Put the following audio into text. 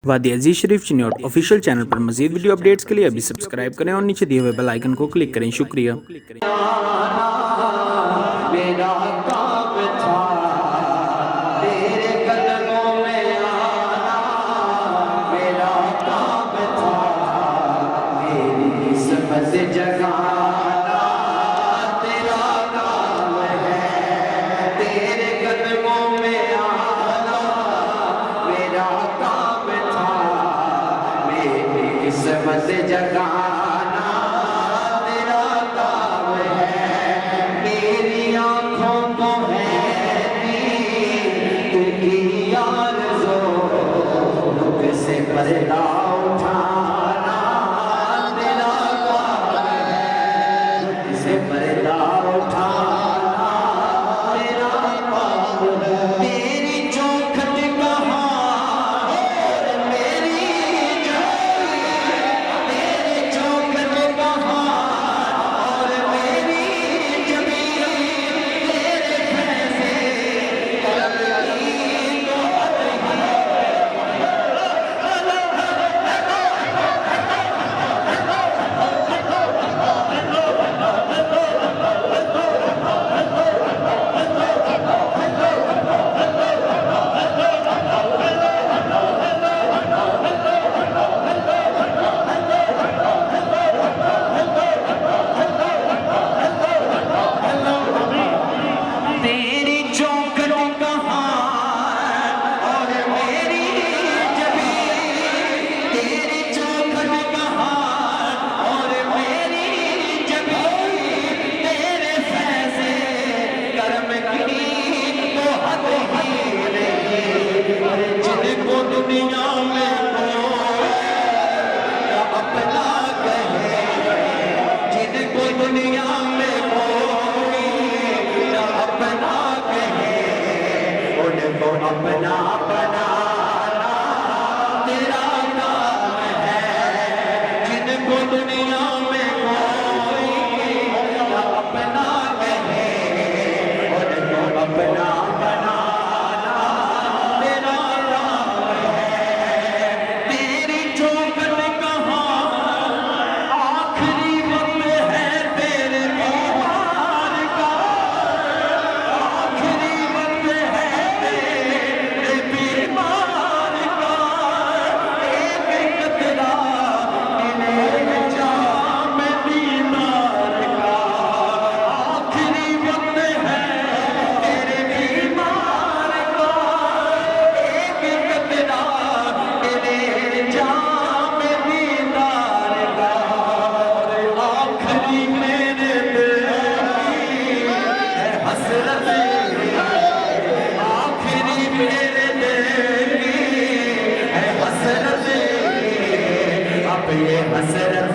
वादी अजीज शरीफ चिन्होट official channel पर मजीद video updates के लिए अभी सब्सक्राइब करें और नीचे दिए हुए बेल आइकन को क्लिक करें। शुक्रिया। मेरा काब था तेरे कदमों में आना, मेरा काब था मेरी किस्मत जगाना, तेरा काम है तेरे कदमों में आना, मेरा काब था मेरी किस्मत जगाना, तेरा काम है मेरी आँखों को है तू की आरज़ू, रुख से पर्दा उठाना, तेरा काम है रुख से पर्दा उठाना, तेरा काम है तेरी चौखट कहाँ और मेरी तेरी चौखट कहाँ और मेरी तेरी चौखट कहाँ और मेरी जबीन, तेरी चौखट कहाँ और मेरी जबीन, तेरे फैसले कर्म की तो हद ही नहीं, जिनको दुनिया में कोई अपना कहे, जिनको दुनिया में कोई अपना कहे, उनको अपना बनाना तेरा काम है, जिनको दुनिया में कोई अपना कहे, उनको अपना बनाना तेरा काम है। तेरी चौखट कहाँ आखिरी वक्त है तेरे बीमार का, आखिरी वक्त है तेरे बीमार का, एक कतरा मिले जाम दीदार का, आखिरी वक्त है तेरे बीमार का, एक कतरा मिले जाम दीदार का, आखिरी मेरे दिल की है हसरत, आखिरी मेरे दिल की है हसरत, अब ये हसरत